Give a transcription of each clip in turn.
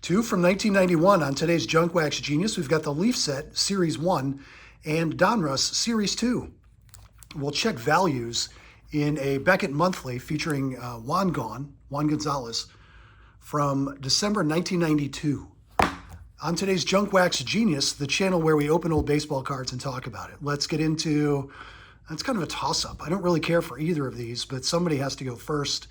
Two from 1991 on today's Junk Wax Genius. We've got the Leaf set, Series 1, and Donruss, Series 2. We'll check values in a Beckett Monthly featuring Juan Gonzalez, from December 1992. On today's Junk Wax Genius, the channel where we open old baseball cards and talk about it. Let's get into, it's kind of a toss-up. I don't really care for either of these, but somebody has to go first.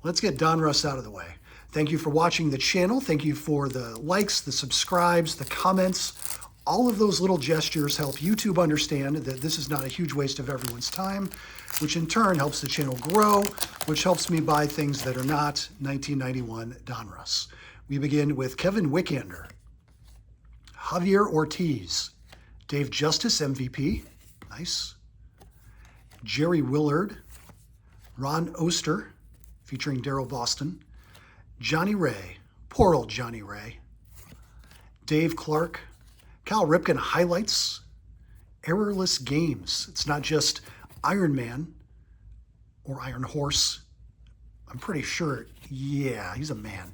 Let's get Donruss out of the way. Thank you for watching the channel. Thank you for the likes, the subscribes, the comments. All of those little gestures help YouTube understand that this is not a huge waste of everyone's time, which in turn helps the channel grow, which helps me buy things that are not 1991 Donruss. We begin with Kevin Wickander, Javier Ortiz, Dave Justice, MVP, nice, Jerry Willard, Ron Oster, featuring Darryl Boston, Johnny Ray, poor old Johnny Ray, Dave Clark, Cal Ripken highlights, errorless games. It's not just Iron Man or Iron Horse. I'm pretty sure, yeah, he's a man.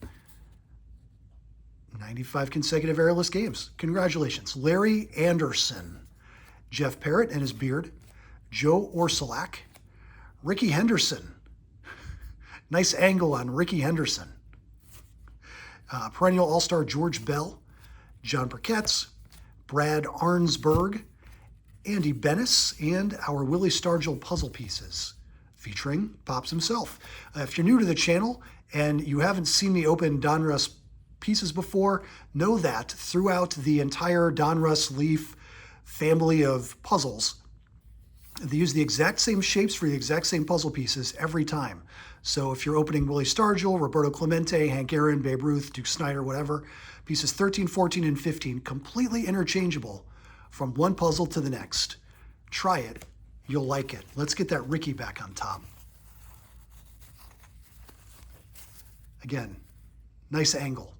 95 consecutive errorless games. Congratulations. Larry Anderson, Jeff Parrott and his beard, Joe Orsulak, Ricky Henderson. Nice angle on Ricky Henderson. Perennial All-Star George Bell, John Burkett's, Brad Arnsberg, Andy Bennis, and our Willie Stargell puzzle pieces, featuring Pops himself. If you're new to the channel and you haven't seen me open Donruss pieces before, know that throughout the entire Donruss Leaf family of puzzles, they use the exact same shapes for the exact same puzzle pieces every time. So if you're opening Willie Stargell, Roberto Clemente, Hank Aaron, Babe Ruth, Duke Snider, whatever, pieces 13, 14, and 15, completely interchangeable from one puzzle to the next. Try it. You'll like it. Let's get that Ricky back on top. Again, nice angle.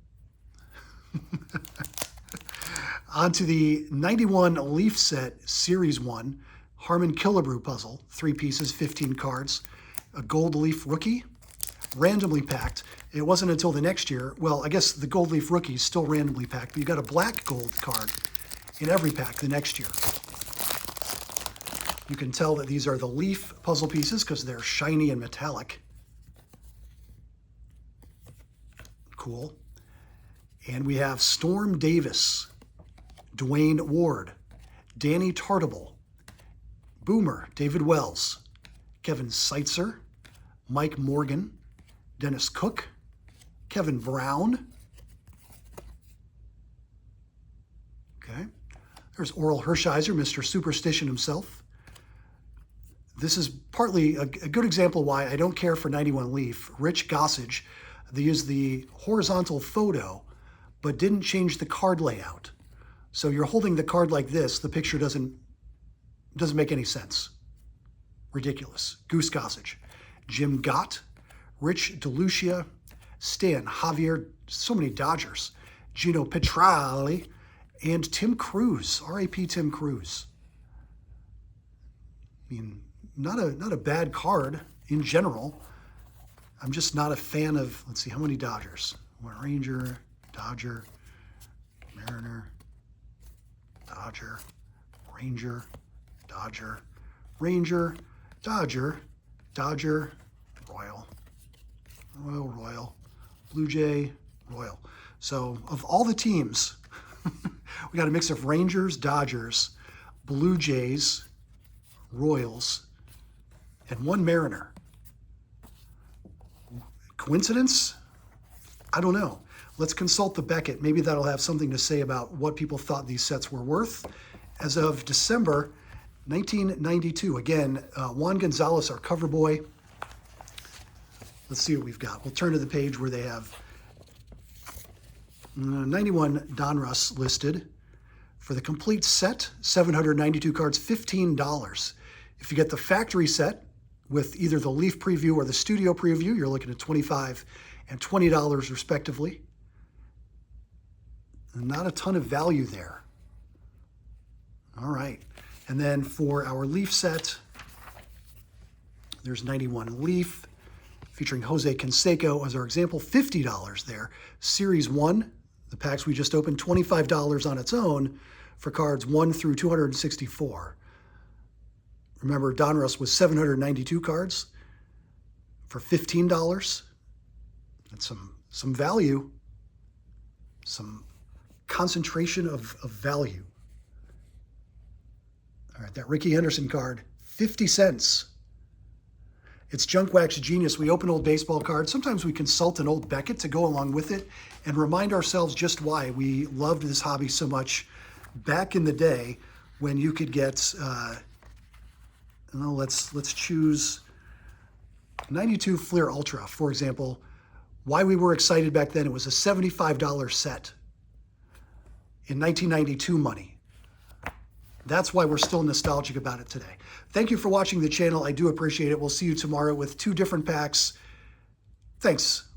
On to the 91 Leaf set, Series 1, Harmon Killebrew puzzle, 3 pieces, 15 cards, a gold leaf rookie, randomly packed. It wasn't until the next year, well, I guess the gold leaf rookie is still randomly packed, but you got a black gold card in every pack the next year. You can tell that these are the Leaf puzzle pieces because they're shiny and metallic. Cool. And we have Storm Davis, Dwayne Ward, Danny Tartable, Boomer, David Wells, Kevin Seitzer, Mike Morgan, Dennis Cook, Kevin Brown. Okay. There's Oral Hershiser, Mr. Superstition himself. This is partly a good example why I don't care for 91 Leaf. Rich Gossage, they used the horizontal photo, but didn't change the card layout. So you're holding the card like this, the picture doesn't make any sense. Ridiculous. Goose Gossage, Jim Gott, Rich DeLucia, Stan Javier, so many Dodgers, Gino Petrali, and Tim Cruz, R.I.P. Tim Cruz. I mean, not a bad card in general. I'm just not a fan of, let's see, how many Dodgers? One Ranger, Dodger, Mariner, Dodger, Ranger, Dodger, Ranger, Dodger, Dodger, Royal, Royal, Blue Jay, Royal. So of all the teams, we got a mix of Rangers, Dodgers, Blue Jays, Royals, and one Mariner. Coincidence? I don't know. Let's consult the Beckett. Maybe that'll have something to say about what people thought these sets were worth. As of December 1992, again, Juan Gonzalez, our cover boy. Let's see what we've got. We'll turn to the page where they have 91 Donruss listed. For the complete set, 792 cards, $15. If you get the factory set with either the Leaf preview or the studio preview, you're looking at $25 and $20 respectively. Not a ton of value there. All right. And then for our Leaf set, there's 91 Leaf featuring Jose Canseco as our example, $50 there. Series 1, the packs we just opened, $25 on its own for cards 1 through 264. Remember, Donruss was 792 cards for $15. That's some value, some concentration of value. All right, that Ricky Henderson card, 50 cents. It's Junk Wax Genius. We open old baseball cards. Sometimes we consult an old Beckett to go along with it and remind ourselves just why we loved this hobby so much back in the day when you could get, let's choose 92 Fleer Ultra, for example. Why we were excited back then, it was a $75 set in 1992 money. That's why we're still nostalgic about it today. Thank you for watching the channel. I do appreciate it. We'll see you tomorrow with 2 different packs. Thanks.